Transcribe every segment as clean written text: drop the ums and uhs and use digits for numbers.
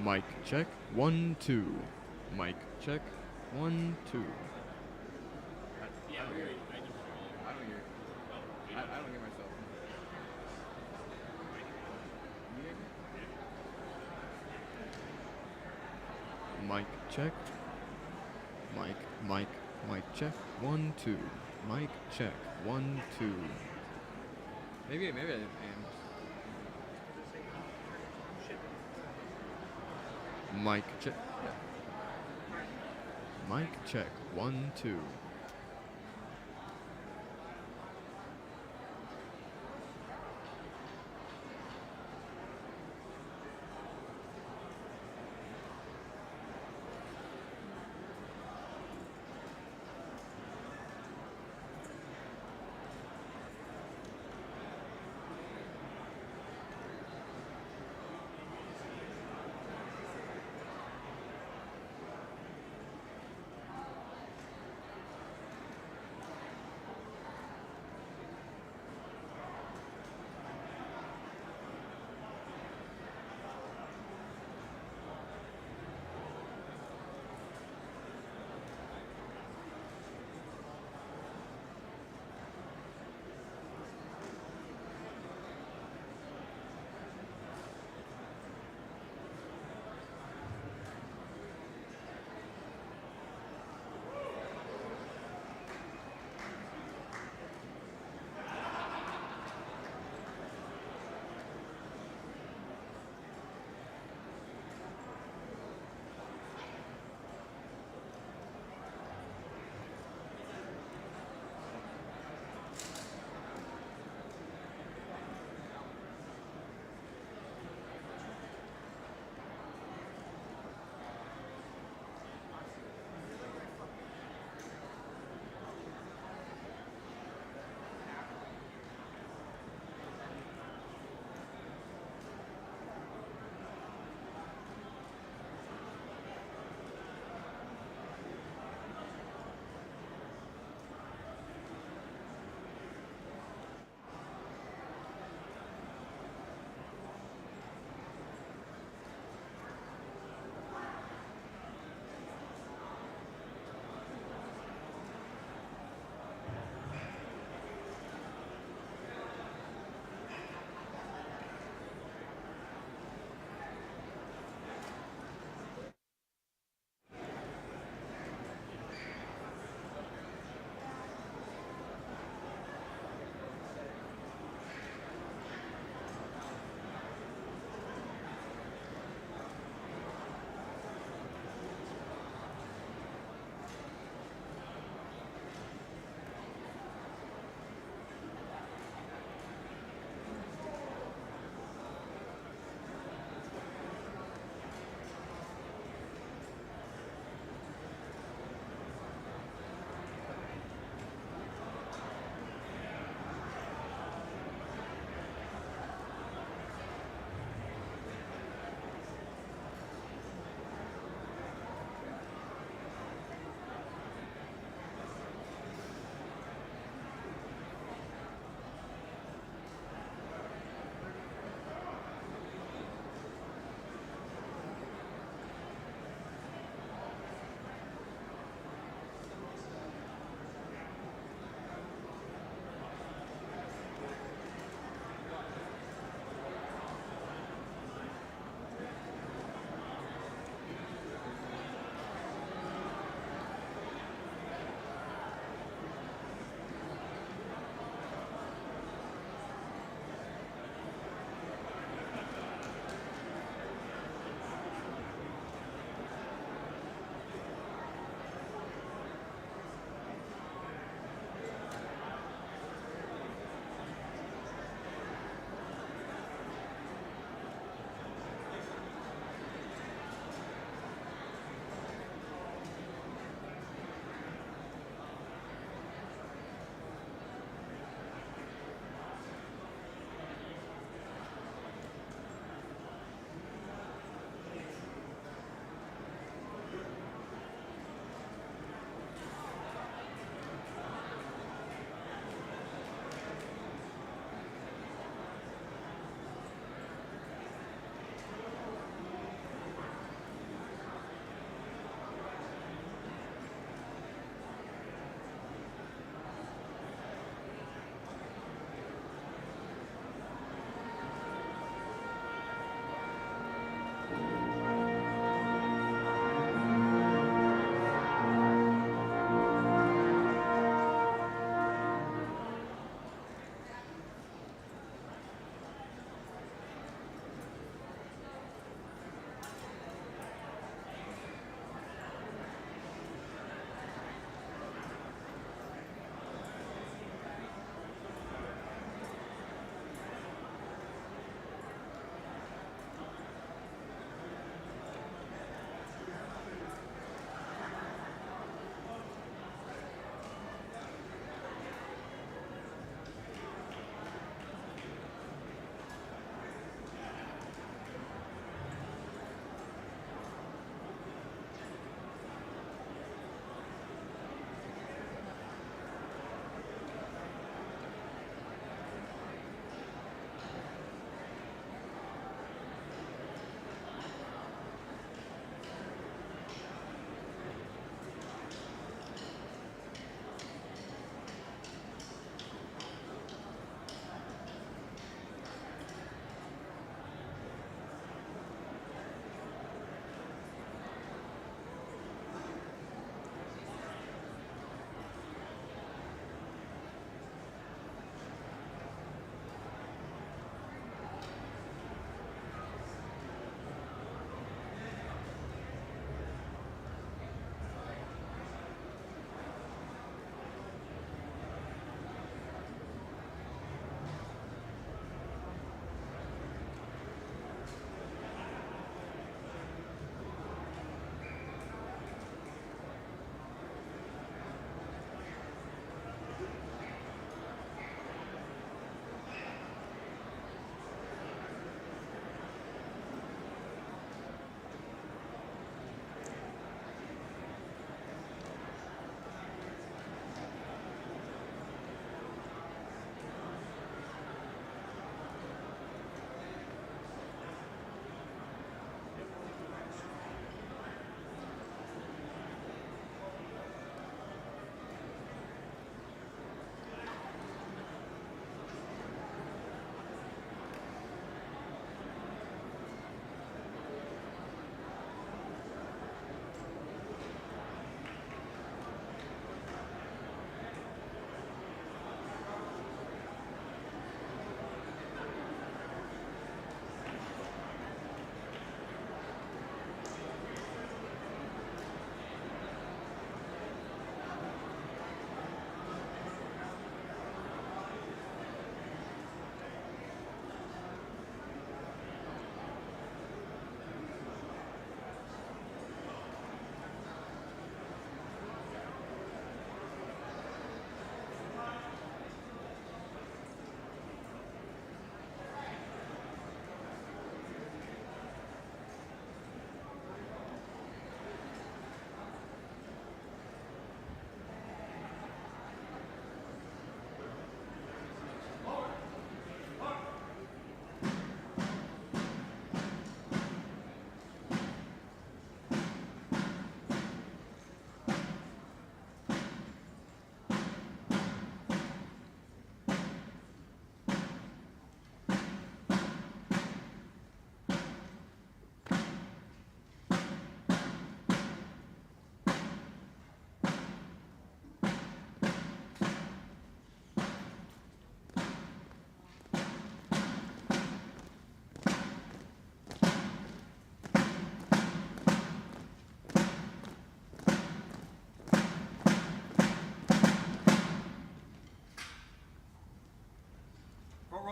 Mic check, 1, 2. Mic check, 1, 2. Yeah, I don't hear it. I don't hear it. I don't hear myself. You hear me? Mic check. Mic check, 1, 2. Mic check, 1, 2. Maybe I am. Mic check. Mic check, 1, 2.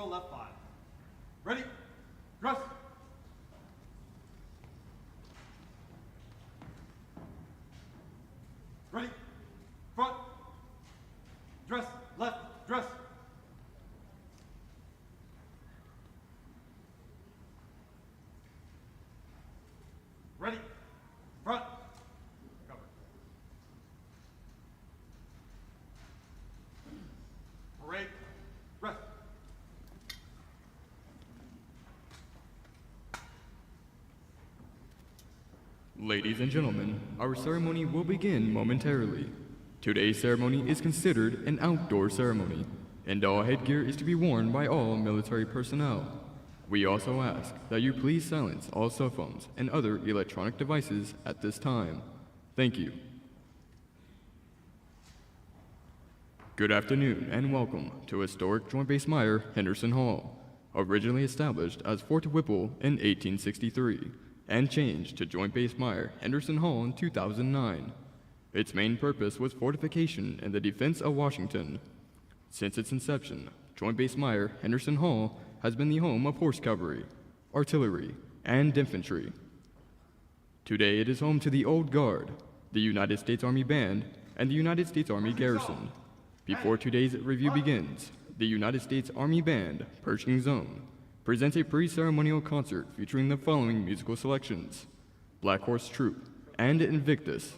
row left 5. Ready? Dress. Ready? Front. Dress. Left. Dress. Ready? Front. Cover. Parade. Rest. Ladies and gentlemen, our ceremony will begin momentarily. Today's ceremony is considered an outdoor ceremony, and all headgear is to be worn by all military personnel. We also ask that you please silence all cell phones and other electronic devices at this time. Thank you. Good afternoon and welcome to historic Joint Base Myer, Henderson Hall, originally established as Fort Whipple in 1863 and changed to Joint Base Myer, Henderson Hall in 2009. Its main purpose was fortification and the defense of Washington. Since its inception, Joint Base Myer, Henderson Hall has been the home of horse cavalry, artillery, and infantry. Today it is home to the Old Guard, the United States Army Band, and the United States Army Garrison. Before today's review begins, the United States Army Band, Pershing Zone, presents a pre-ceremonial concert featuring the following musical selections: Black Horse Troop and Invictus.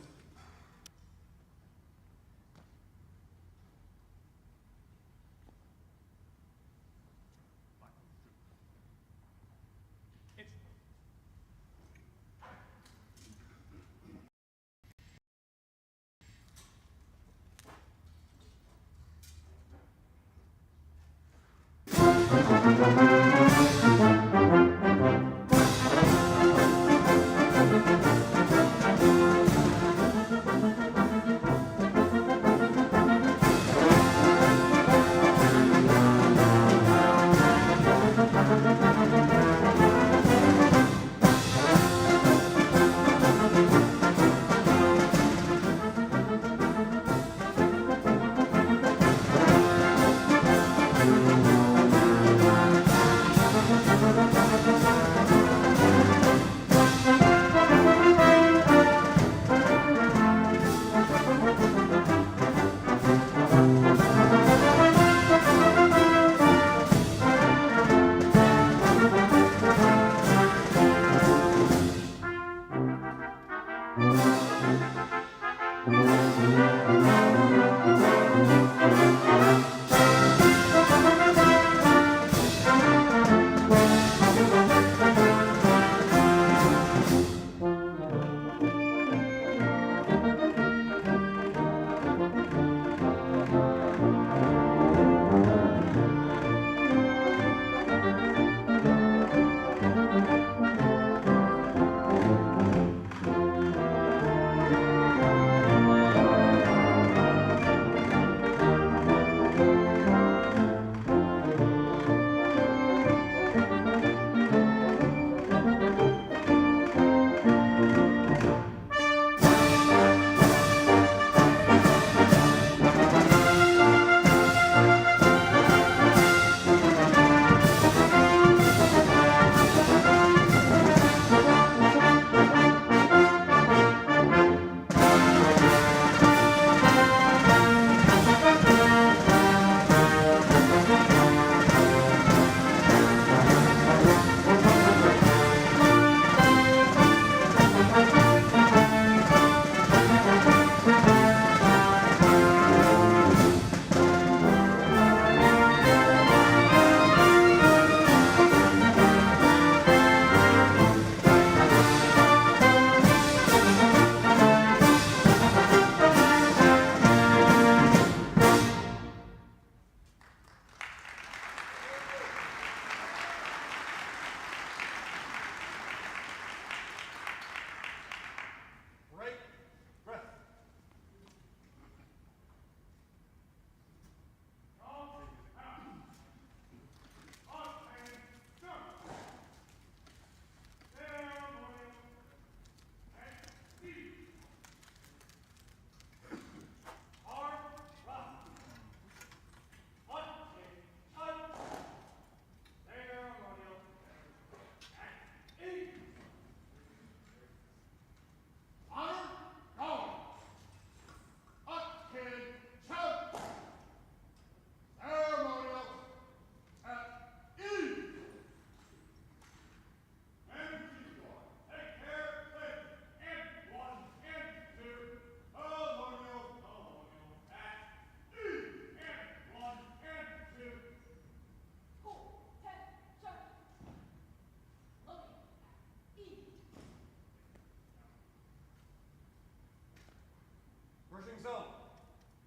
Pushing zone.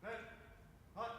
Ready. Hunt.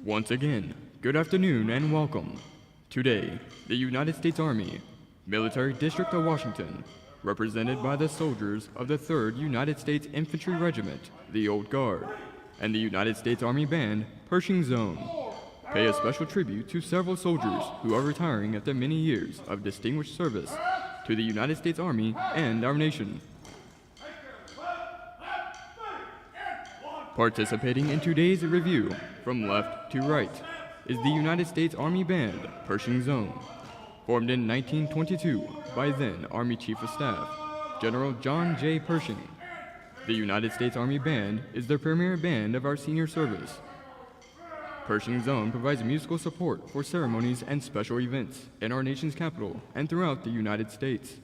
Once again, good afternoon and welcome. Today, the United States Army, Military District of Washington, represented by the soldiers of the 3rd United States Infantry Regiment, the Old Guard, and the United States Army Band, Pershing Zone, pay a special tribute to several soldiers who are retiring after many years of distinguished service to the United States Army and our nation. Participating in today's review, from left to right, is the United States Army Band, Pershing Zone, formed in 1922 by then Army Chief of Staff, General John J. Pershing. The United States Army Band is the premier band of our senior service. Pershing Zone provides musical support for ceremonies and special events in our nation's capital and throughout the United States.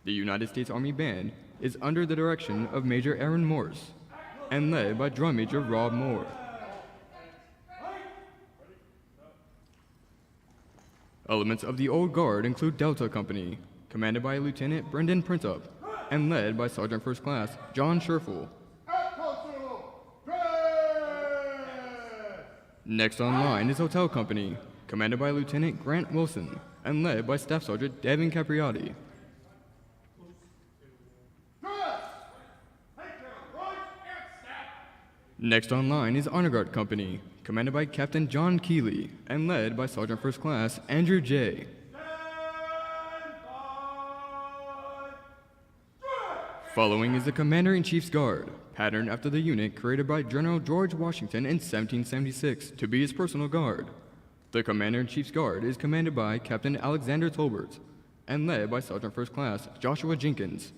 The United States Army Band is under the direction of Major Aaron Morse and led by Drum Major Rob Moore. Elements of the Old Guard include Delta Company, commanded by Lieutenant Brendan Printup, and led by Sergeant First Class John Scherfel. Next on line is Hotel Company, commanded by Lieutenant Grant Wilson, and led by Staff Sergeant Devin Capriati. Next on line is Honor Guard Company, commanded by Captain John Keeley, and led by Sergeant First Class Andrew J. Following is the Commander-in-Chief's Guard, patterned after the unit created by General George Washington in 1776 to be his personal guard. The Commander-in-Chief's Guard is commanded by Captain Alexander Tolbert, and led by Sergeant First Class Joshua Jenkins.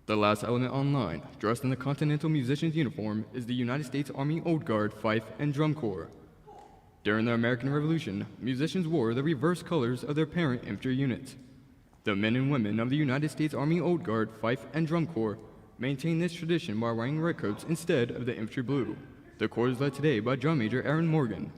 The last element on line, dressed in the Continental Musician's uniform, is the United States Army Old Guard Fife and Drum Corps. During the American Revolution, musicians wore the reverse colors of their parent infantry units. The men and women of the United States Army Old Guard Fife and Drum Corps maintain this tradition by wearing redcoats instead of the infantry blue. The corps is led today by Drum Major Aaron Morgan.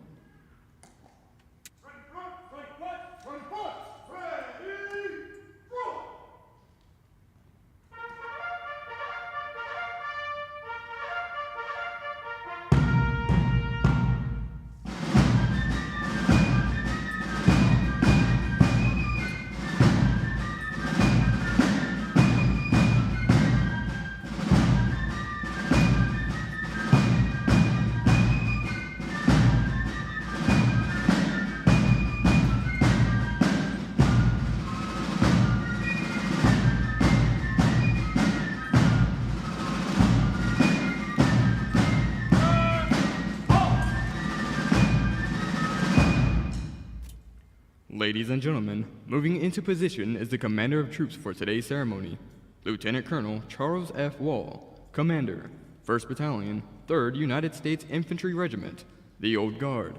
Ladies and gentlemen, moving into position is the commander of troops for today's ceremony, Lieutenant Colonel Charles F. Wall, Commander, 1st Battalion, 3rd United States Infantry Regiment, the Old Guard.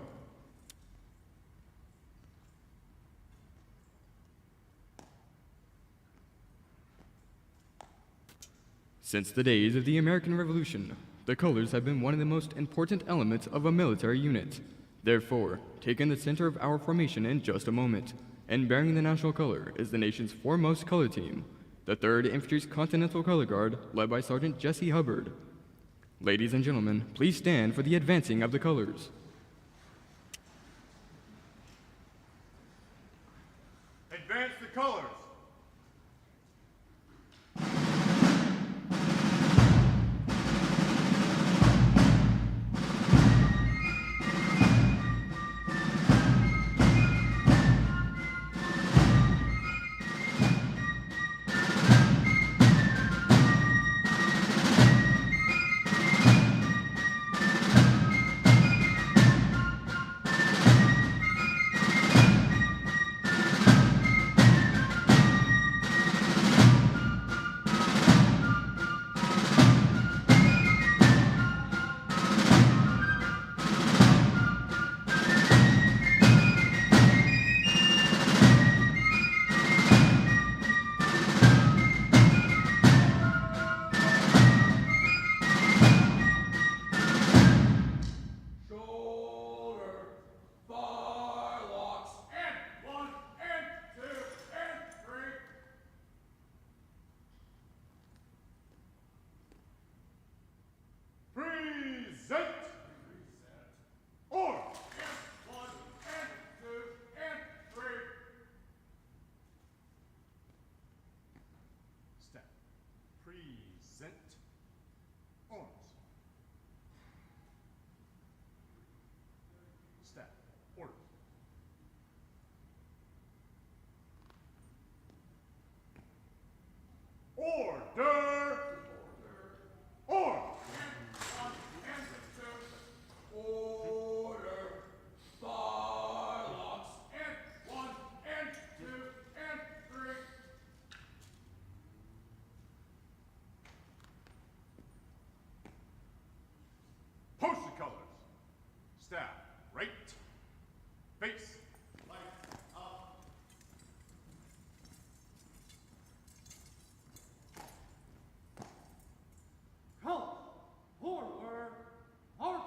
Since the days of the American Revolution, the colors have been one of the most important elements of a military unit. Therefore, take in the center of our formation in just a moment, and bearing the national color is the nation's foremost color team, the 3rd Infantry's Continental Color Guard, led by Sergeant Jesse Hubbard. Ladies and gentlemen, please stand for the advancing of the colors. Advance the colors. Present. Arms. Staff. Orders. Order! Order! Order! Firelocks! And 1, and 2, and 3. Post the colors. Staff, right. Face. Lights up. Colors, forward, march!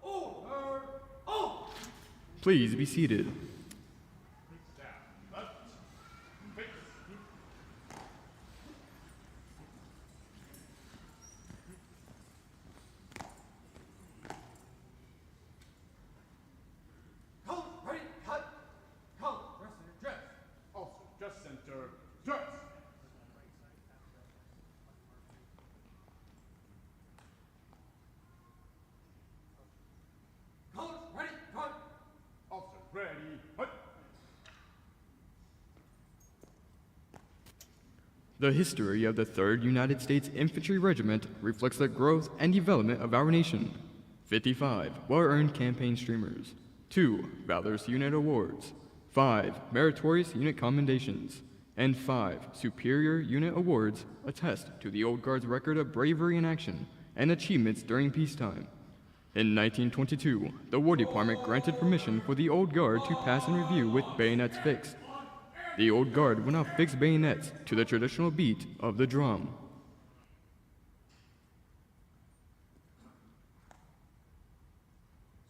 Order, oh! Please be seated. Staff, left. Face. Colors, ready, cut! Colors, rest in your dress! Also, just center. Dress. Colors, ready, cut! Also, ready. Hut. The history of the 3rd United States Infantry Regiment reflects the growth and development of our nation. 55 well-earned campaign streamers, 2 Valorous Unit Awards, 5 Meritorious Unit Commendations, and 5 Superior Unit Awards attest to the Old Guard's record of bravery in action and achievements during peacetime. In 1922, the War Department granted permission for the Old Guard to pass and review with bayonets fixed. The Old Guard will now fix bayonets to the traditional beat of the drum.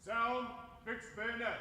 Sound. Fix bayonets.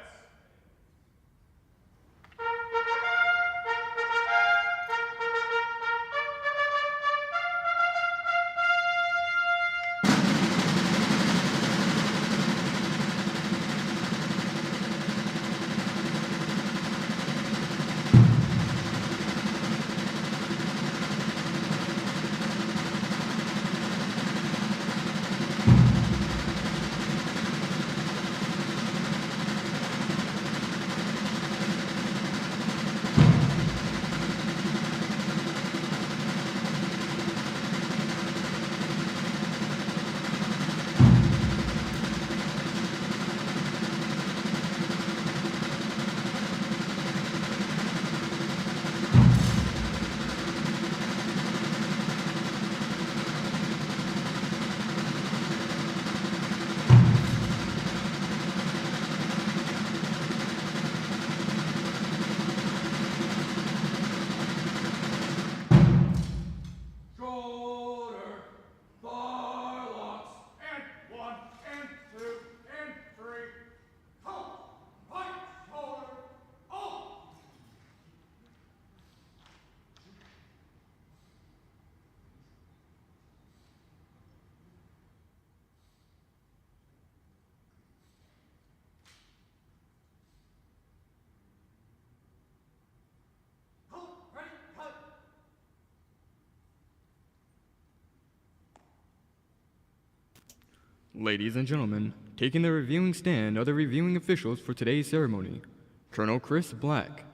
Ladies and gentlemen, taking the reviewing stand are the reviewing officials for today's ceremony. Colonel Chris Black,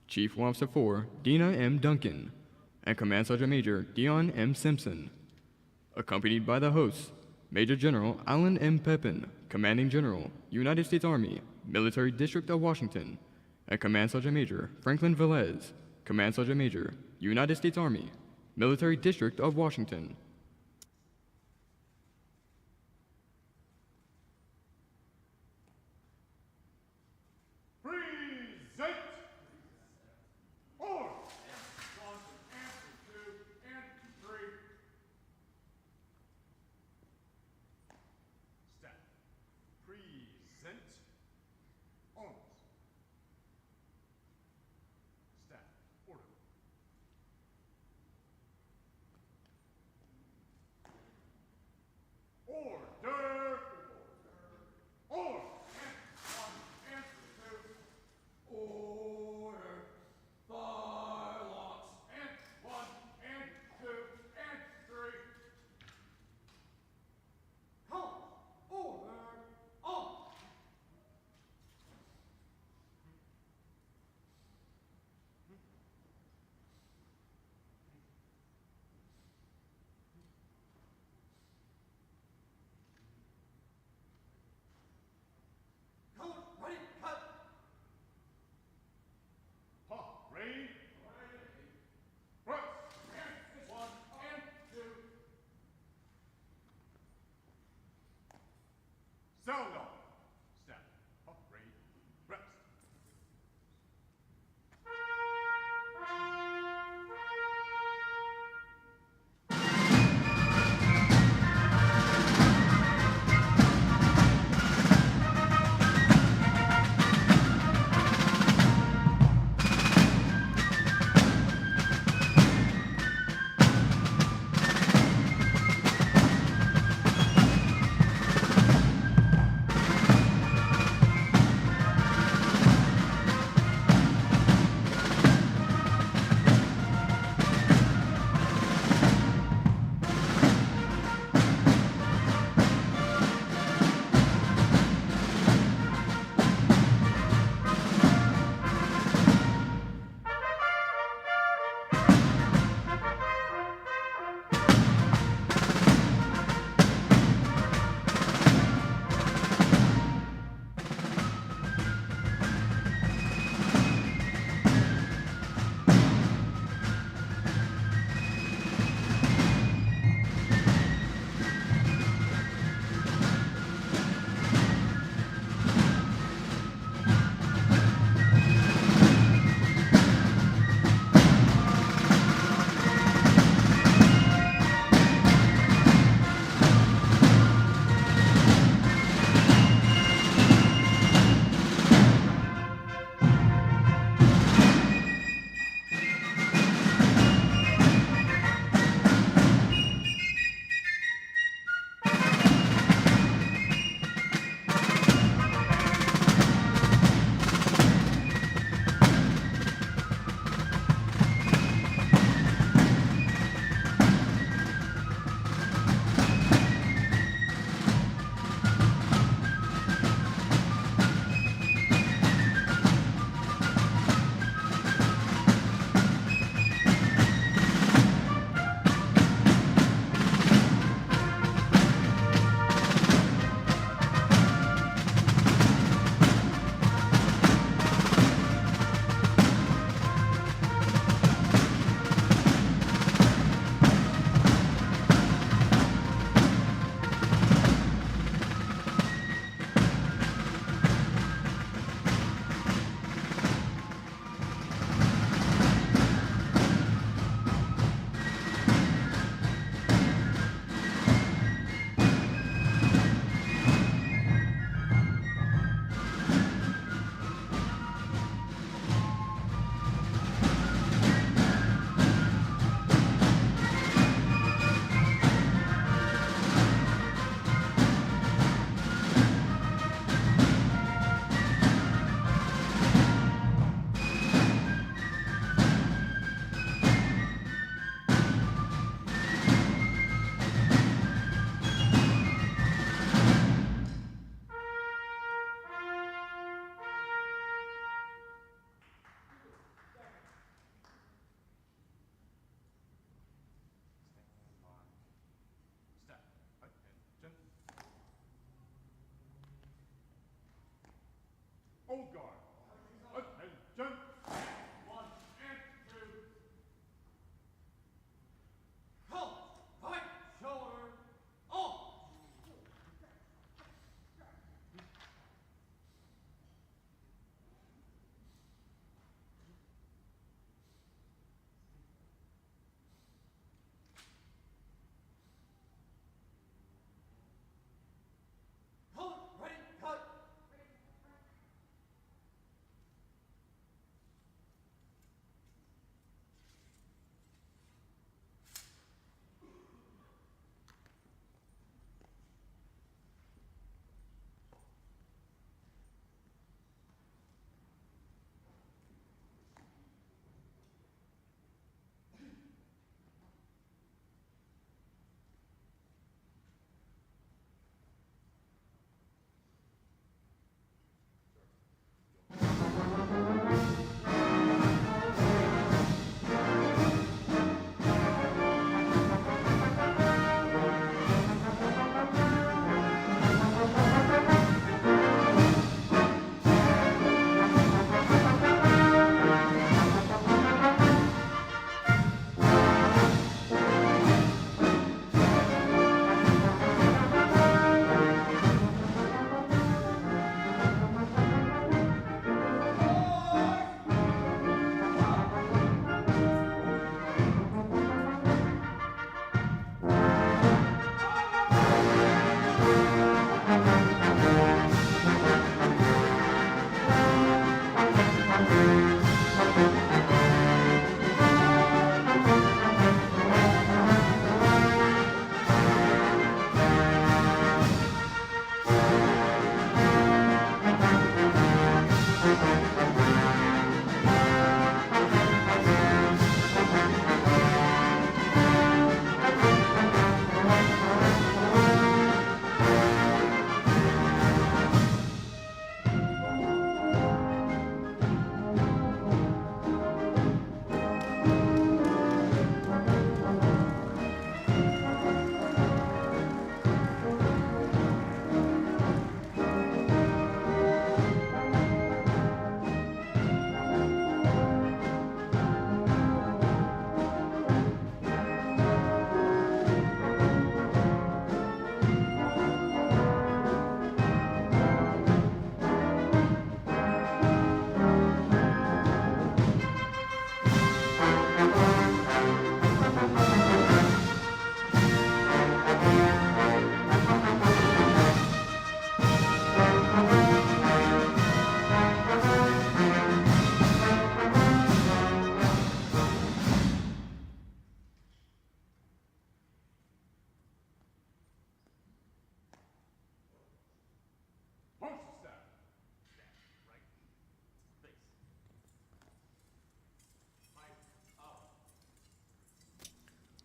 Chief Officer 4 Dina M. Duncan, and Command Sergeant Major Dion M. Simpson. Accompanied by the hosts, Major General Alan M. Pepin, Commanding General, United States Army, Military District of Washington, and Command Sergeant Major Franklin Velez, Command Sergeant Major, United States Army, Military District of Washington.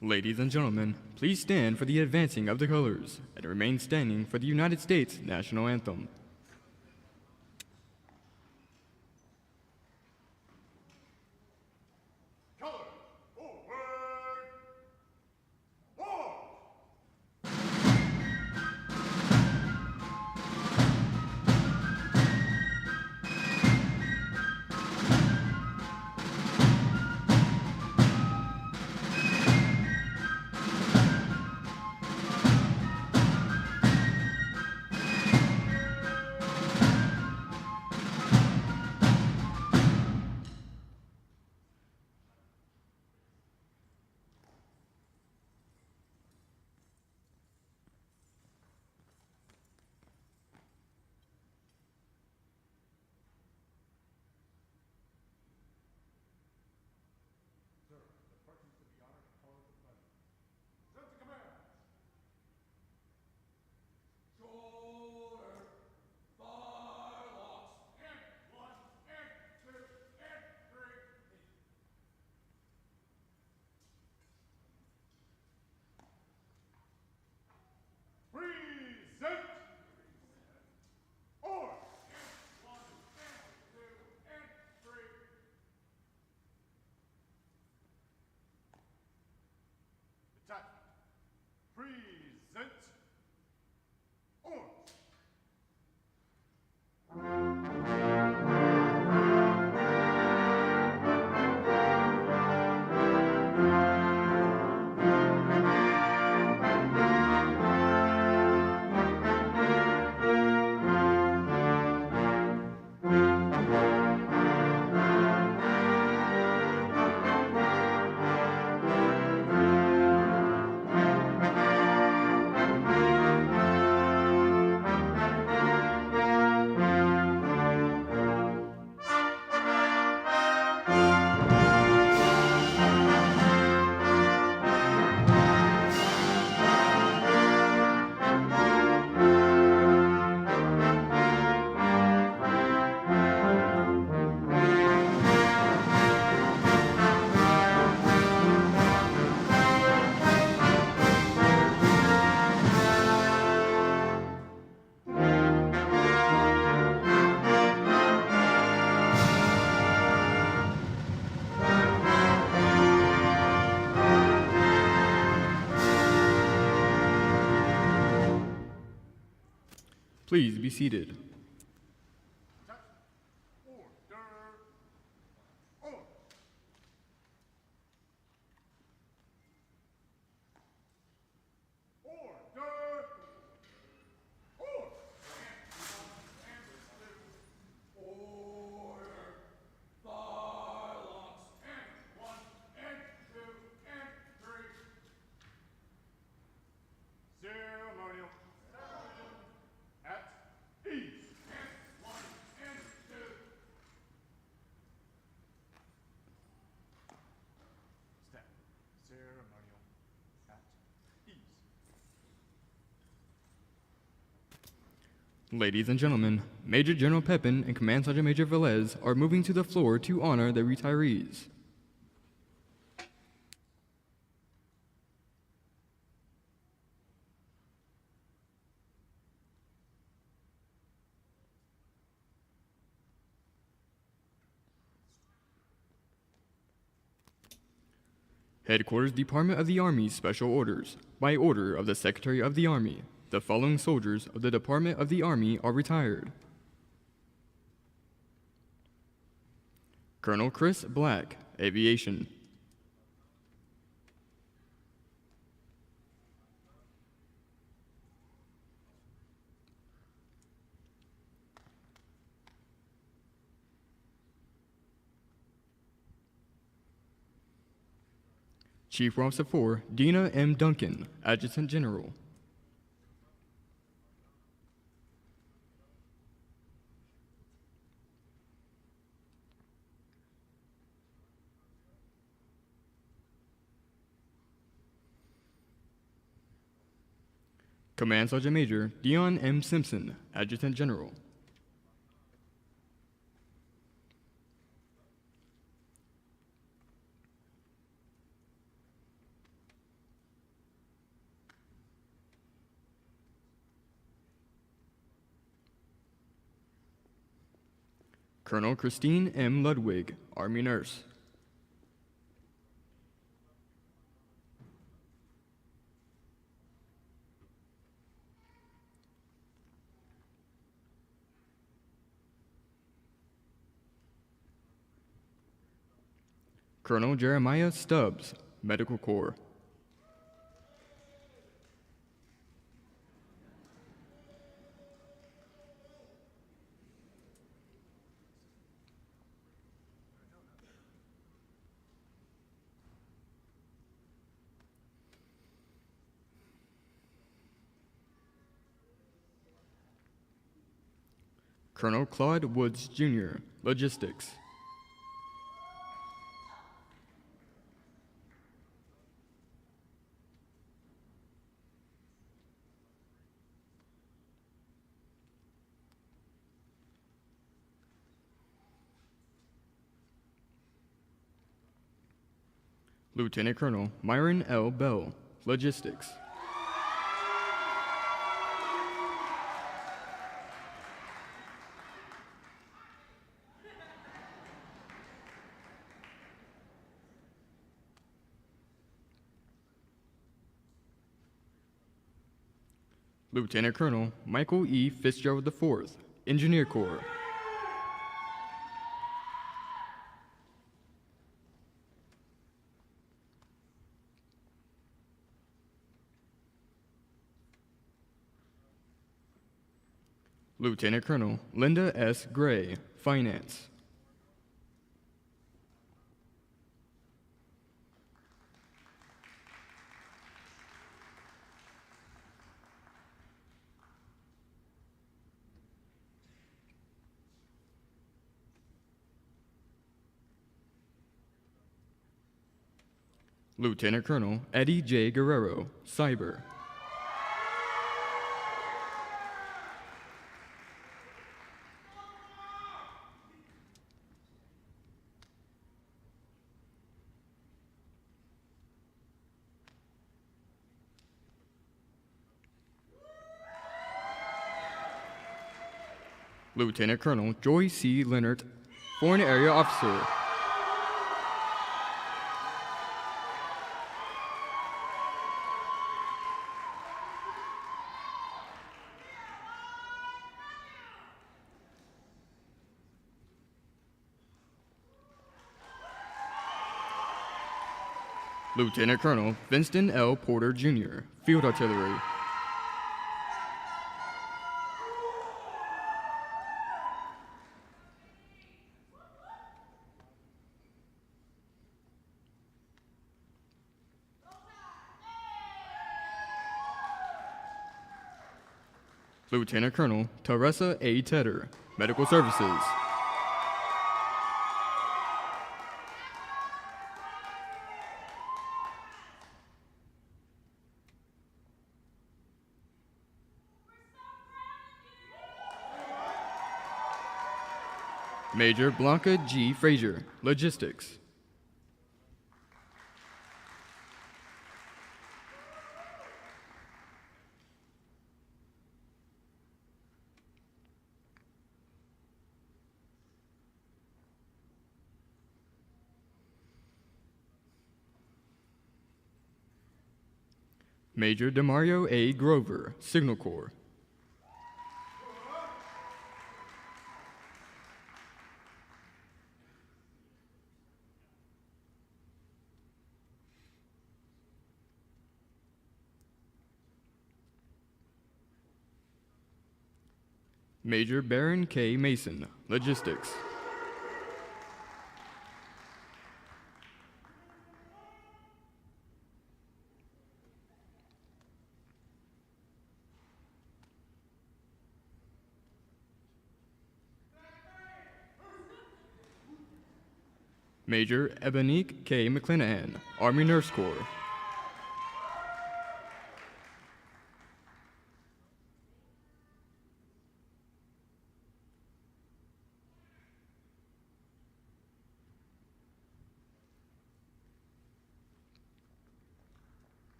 Ladies and gentlemen, please stand for the advancing of the colors and remain standing for the United States national anthem. Color, forward, war! Send to command. Shoulder, firelocks, and 1, and 2, and 3. Present. Or. 1, and 2, and 3. Attack. Present. Or. Please be seated. Attack. Order. Or. Order. Or. Order. Firelocks, and 1, and 2, and 3. Ceremonial. At ease. And 1, and 2. Step. Ceremonial. At ease. Ladies and gentlemen, Major General Pepin and Command Sergeant Major Velez are moving to the floor to honor the retirees. Headquarters Department of the Army Special Orders. By order of the Secretary of the Army, the following soldiers of the Department of the Army are retired. Colonel Chris Black, Aviation. Chief Officer 4, Dina M. Duncan, Adjutant General. Command Sergeant Major Dion M. Simpson, Adjutant General. Colonel Christine M. Ludwig, Army Nurse. Colonel Jeremiah Stubbs, Medical Corps. Colonel Claude Woods, Jr., Logistics. Lieutenant Colonel Myron L. Bell, Logistics. Lieutenant Colonel Michael E. Fitzgerald IV, Engineer Corps. Lieutenant Colonel Linda S. Gray, Finance. Lieutenant Colonel Eddie J. Guerrero, Cyber. Lieutenant Colonel Joy C. Leonard, Foreign Area Officer. Lieutenant Colonel Winston L. Porter, Jr., Field Artillery. Lieutenant Colonel Teresa A. Tedder, Medical Services. Major Blanca G. Frazier, Logistics. Major Demario A. Grover, Signal Corps. Major Baron K. Mason, Logistics. Major Ebonique K. McClanahan, Army Nurse Corps.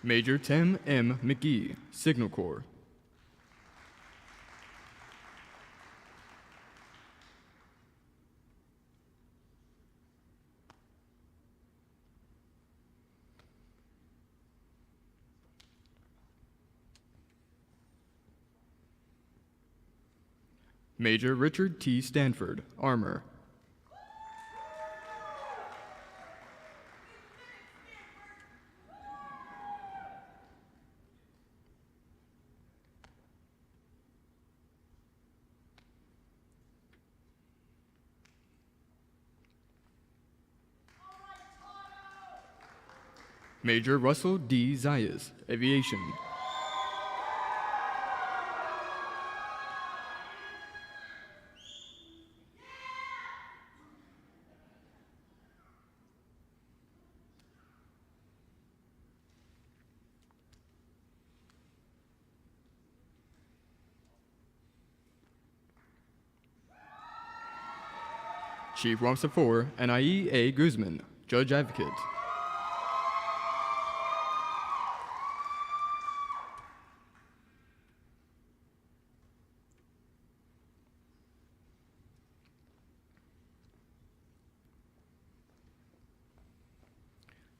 Major Tim M. McGee, Signal Corps. Major Richard T. Stanford, Armor. Major Russell D. Zayas, Aviation. Chief Officer 4, NIE A. Guzman, Judge Advocate.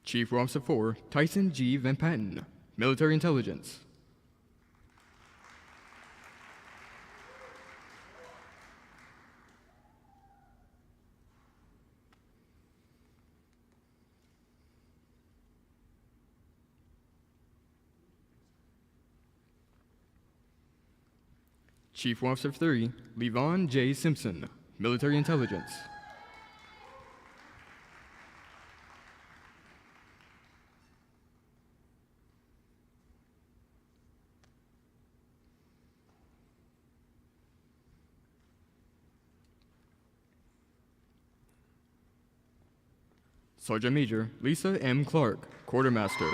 Chief Officer 4, Tyson G. Van Patten, Military Intelligence. Chief Officer 3, Levon J. Simpson, Military Intelligence. Sergeant Major Lisa M. Clark, Quartermaster.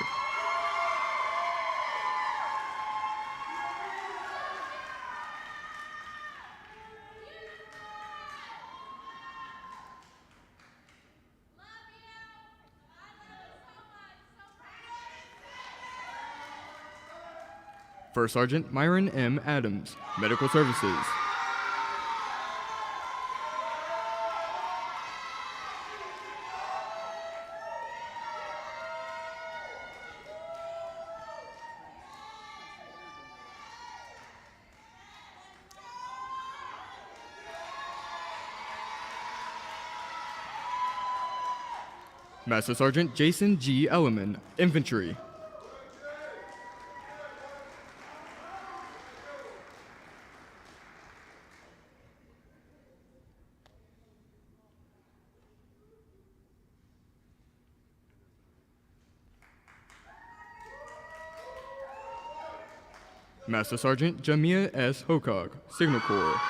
First Sergeant Myron M. Adams, Medical Services. Master Sergeant Jason G. Elliman, Infantry. Master Sergeant Jamia S. Hokog, Signal Corps.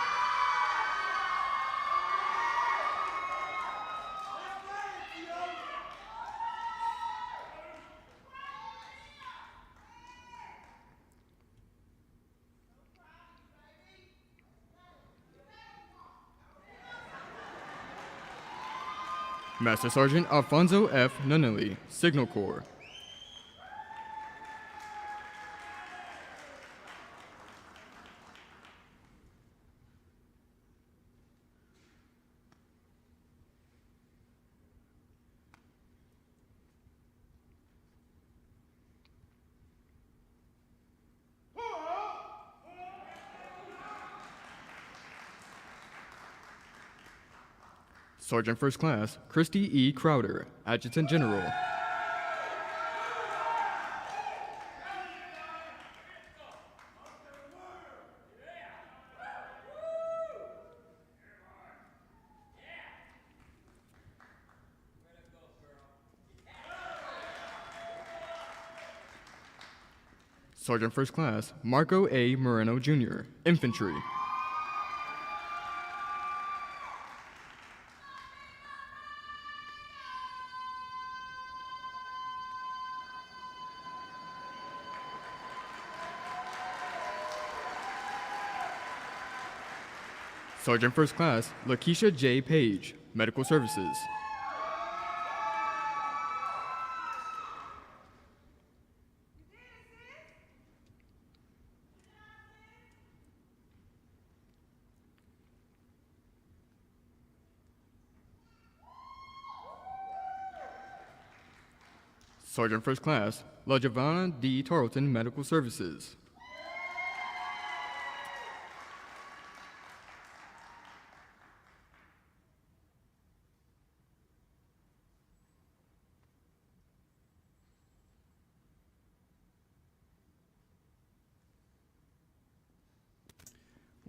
Master Sergeant Alfonso F. Nunnally, Signal Corps. Sergeant First Class Christy E. Crowder, Adjutant General. Sergeant First Class Marco A. Moreno Jr., Infantry. Sergeant First Class Lakeisha J. Page, Medical Services. Sergeant First Class La Giovanna D. Tarleton, Medical Services.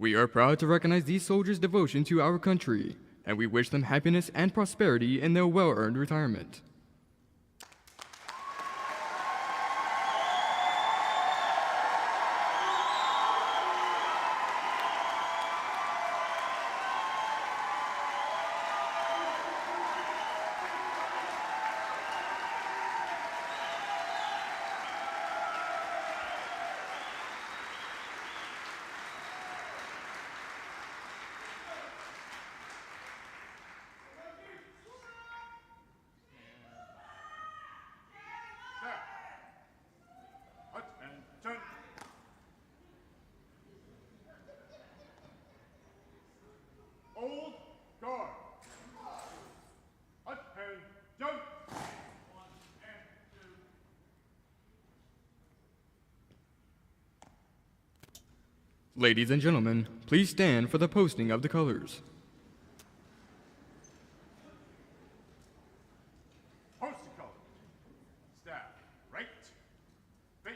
We are proud to recognize these soldiers' devotion to our country, and we wish them happiness and prosperity in their well-earned retirement. Attention! Old guard! Attention! One and two. Ladies and gentlemen, please stand for the posting of the colors. Post the colors. Staff, right. Face.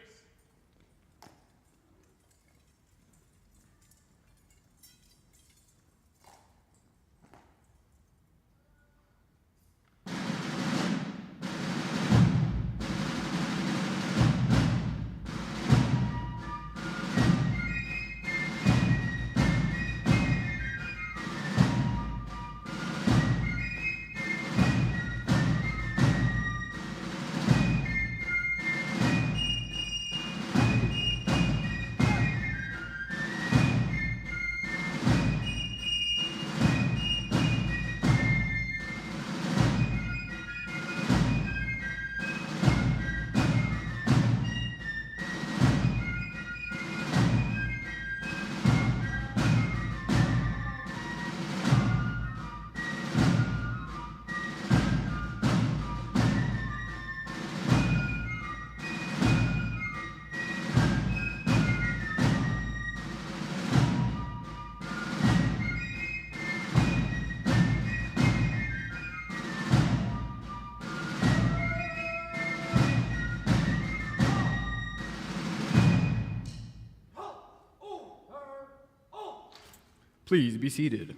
Please be seated.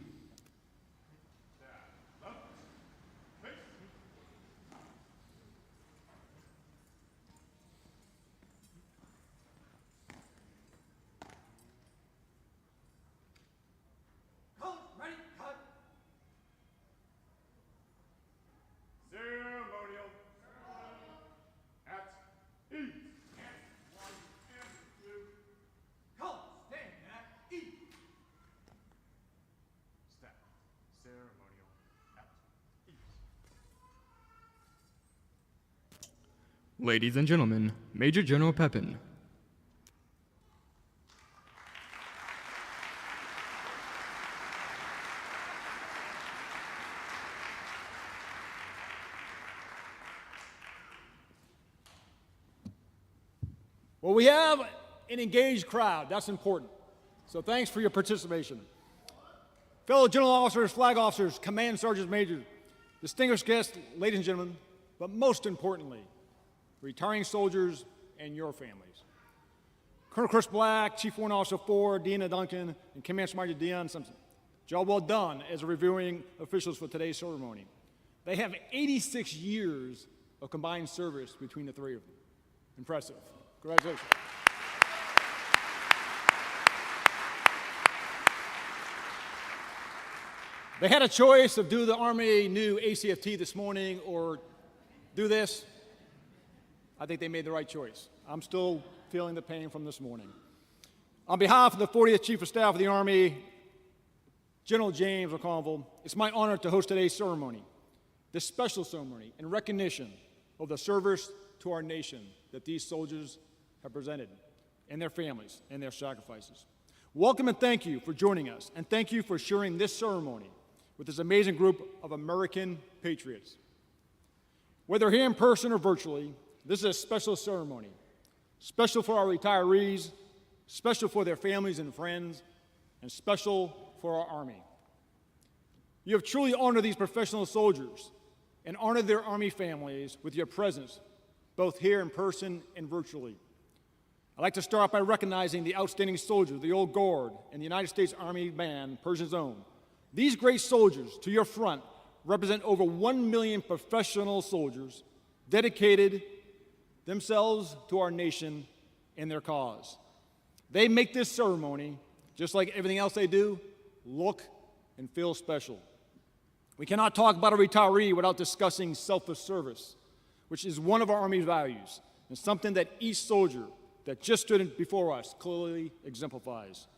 Colors, ready, cut. Ceremonial. At ease. One and two. Colors, stand at ease. Staff. Ceremonial. At ease. Ladies and gentlemen, Major General Pepin. Well, we have an engaged crowd. That's important. So thanks for your participation. Fellow general officers, flag officers, command sergeants majors, distinguished guests, ladies and gentlemen, but most importantly, retiring soldiers and your families. Colonel Chris Black, Chief Warrant Officer Ford, Deanna Duncan, and Command Sergeant Dion Simpson. Job well done as reviewing officials for today's ceremony. They have 86 years of combined service between the three of them. Impressive. Congratulations. They had a choice of do the Army new ACFT this morning or do this. I think they made the right choice. I'm still feeling the pain from this morning. On behalf of the 40th Chief of Staff of the Army, General James McConville, it's my honor to host today's ceremony, this special ceremony in recognition of the service to our nation that these soldiers have presented, and their families, and their sacrifices. Welcome and thank you for joining us, and thank you for sharing this ceremony with this amazing group of American patriots. Whether here in person or virtually, this is a special ceremony, special for our retirees, special for their families and friends, and special for our Army. You have truly honored these professional soldiers and honored their Army families with your presence, both here in person and virtually. I'd like to start by recognizing the outstanding soldiers, the Old Guard, and the United States Army Band, Persian's Own. These great soldiers to your front represent over 1 million professional soldiers dedicated themselves to our nation and their cause. They make this ceremony, just like everything else they do, look and feel special. We cannot talk about a retiree without discussing selfless service, which is one of our Army's values and something that each soldier that just stood before us clearly exemplifies.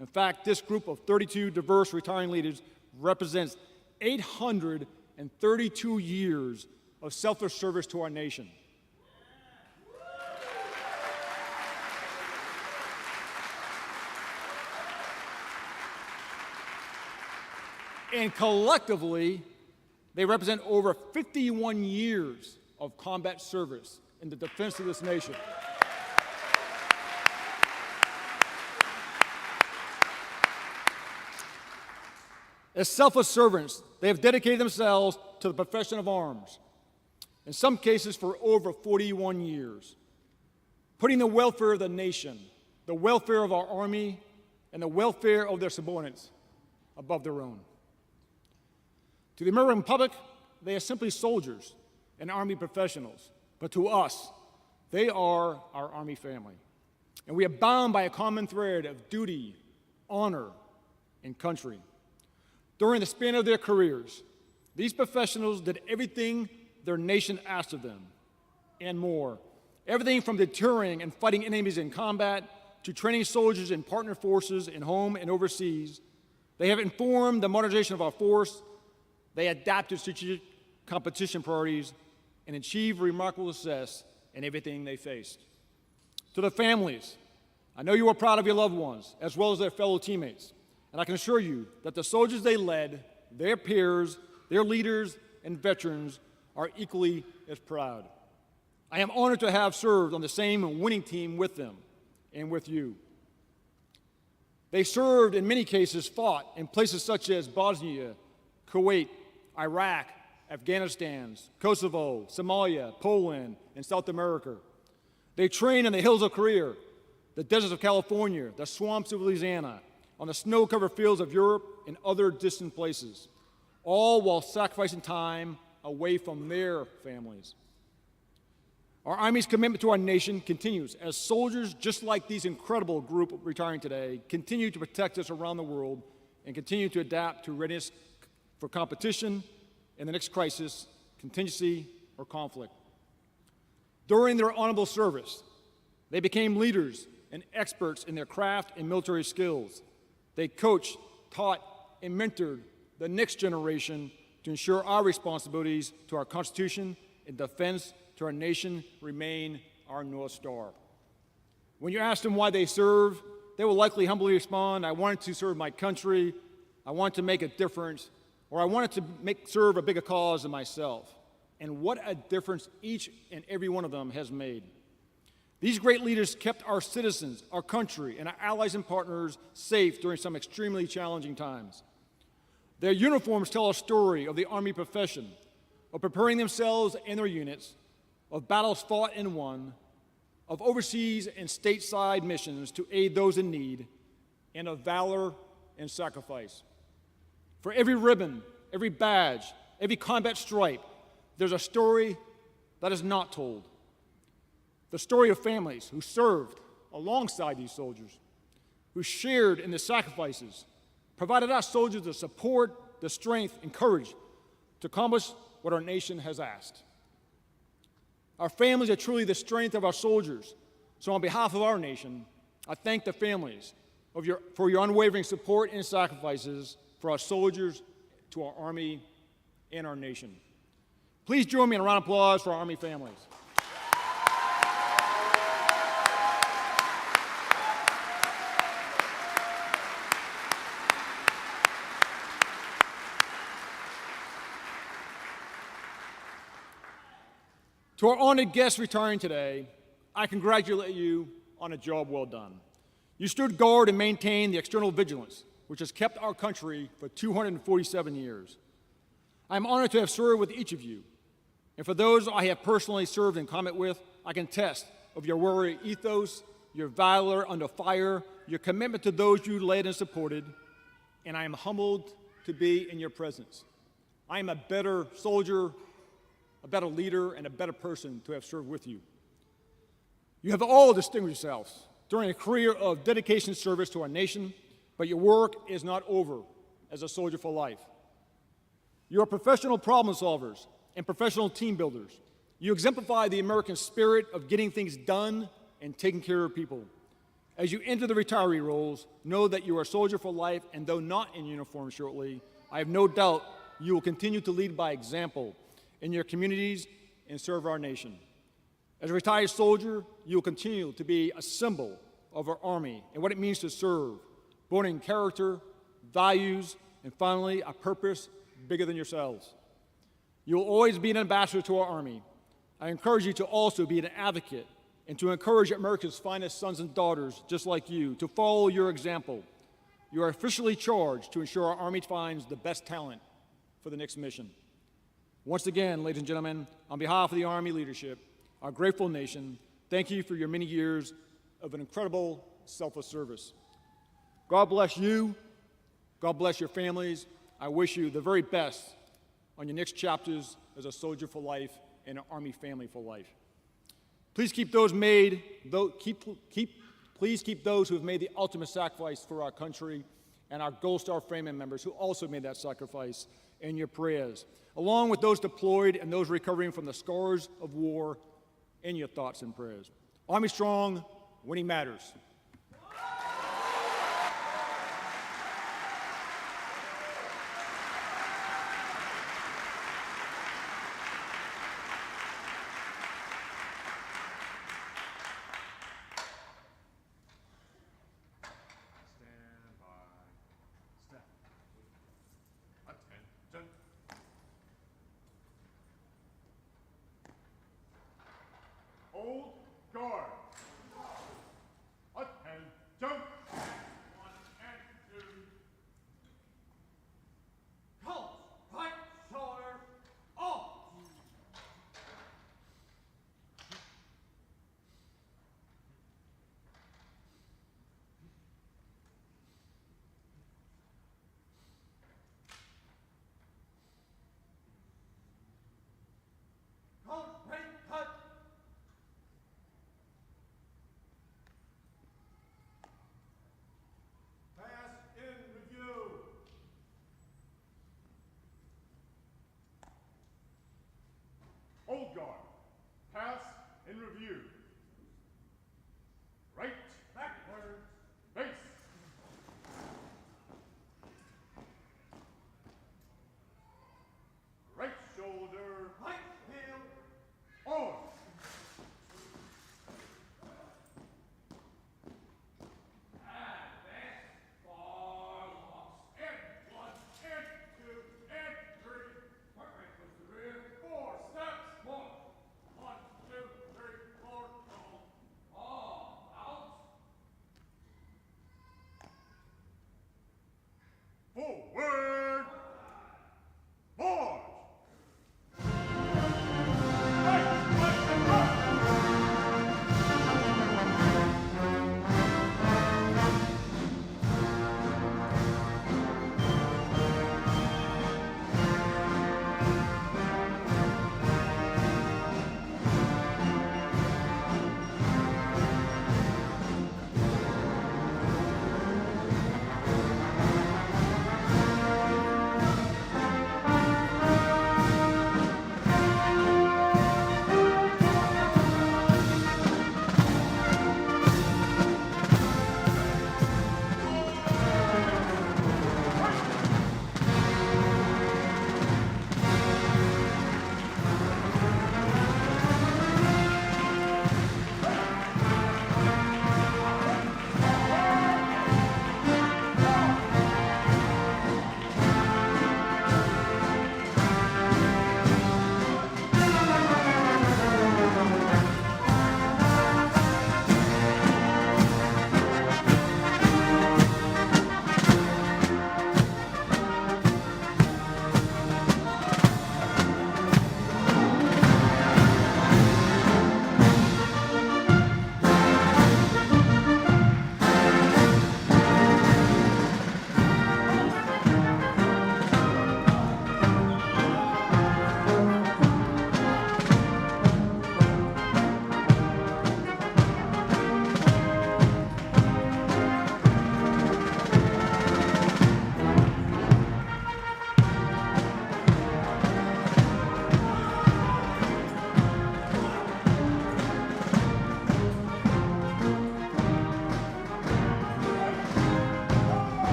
In fact, this group of 32 diverse retiring leaders represents 832 years of selfless service to our nation. And collectively, they represent over 51 years of combat service in the defense of this nation. As selfless servants, they have dedicated themselves to the profession of arms, in some cases for over 41 years, putting the welfare of the nation, the welfare of our Army, and the welfare of their subordinates above their own. To the American public, they are simply soldiers and Army professionals, but to us, they are our Army family. And we are bound by a common thread of duty, honor, and country. During the span of their careers, these professionals did everything their nation asked of them, and more. Everything from deterring and fighting enemies in combat to training soldiers in partner forces in home and overseas. They have informed the modernization of our force. They adapted strategic competition priorities and achieved remarkable success in everything they faced. To the families, I know you are proud of your loved ones as well as their fellow teammates. And I can assure you that the soldiers they led, their peers, their leaders, and veterans are equally as proud. I am honored to have served on the same winning team with them and with you. They served, in many cases, fought in places such as Bosnia, Kuwait, Iraq, Afghanistan, Kosovo, Somalia, Poland, and South America. They trained in the hills of Korea, the deserts of California, the swamps of Louisiana, on the snow-covered fields of Europe and other distant places, all while sacrificing time away from their families. Our Army's commitment to our nation continues as soldiers, just like these incredible group retiring today, continue to protect us around the world and continue to adapt to readiness for competition in the next crisis, contingency, or conflict. During their honorable service, they became leaders and experts in their craft and military skills. They coached, taught, and mentored the next generation to ensure our responsibilities to our Constitution and defense to our nation remain our North Star. When you ask them why they serve, they will likely humbly respond, I wanted to serve my country, I wanted to make a difference, or I wanted to serve a bigger cause than myself. And what a difference each and every one of them has made. These great leaders kept our citizens, our country, and our allies and partners safe during some extremely challenging times. Their uniforms tell a story of the Army profession, of preparing themselves and their units, of battles fought and won, of overseas and stateside missions to aid those in need, and of valor and sacrifice. For every ribbon, every badge, every combat stripe, there's a story that is not told. The story of families who served alongside these soldiers, who shared in the sacrifices, provided our soldiers the support, the strength, and courage to accomplish what our nation has asked. Our families are truly the strength of our soldiers. So on behalf of our nation, I thank the families for your unwavering support and sacrifices for our soldiers, to our Army, and our nation. Please join me in a round of applause for our Army families. To our honored guests retiring today, I congratulate you on a job well done. You stood guard and maintained the external vigilance, which has kept our country for 247 years. I am honored to have served with each of you. And for those I have personally served in combat with, I can attest of your warrior ethos, your valor under fire, your commitment to those you led and supported, and I am humbled to be in your presence. I am a better soldier, a better leader, and a better person to have served with you. You have all distinguished yourselves during a career of dedication and service to our nation, but your work is not over as a soldier for life. You are professional problem solvers and professional team builders. You exemplify the American spirit of getting things done and taking care of people. As you enter the retiree roles, know that you are a soldier for life, and though not in uniform shortly, I have no doubt you will continue to lead by example in your communities and serve our nation. As a retired soldier, you will continue to be a symbol of our Army and what it means to serve, born in character, values, and finally, a purpose bigger than yourselves. You will always be an ambassador to our Army. I encourage you to also be an advocate and to encourage America's finest sons and daughters, just like you, to follow your example. You are officially charged to ensure our Army finds the best talent for the next mission. Once again, ladies and gentlemen, on behalf of the Army leadership, our grateful nation, thank you for your many years of an incredible selfless service. God bless you. God bless your families. I wish you the very best on your next chapters as a soldier for life and an Army family for life. Please keep those please keep those who have made the ultimate sacrifice for our country and our Gold Star family members who also made that sacrifice in your prayers, along with those deployed and those recovering from the scars of war in your thoughts and prayers. Army strong, winning matters. Attention. Old guard. Attention.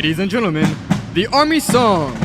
Ladies and gentlemen, the Army Song.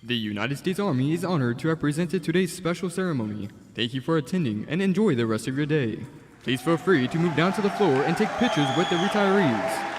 The United States Army is honored to have presented today's special ceremony. Thank you for attending and enjoy the rest of your day. Please feel free to move down to the floor and take pictures with the retirees.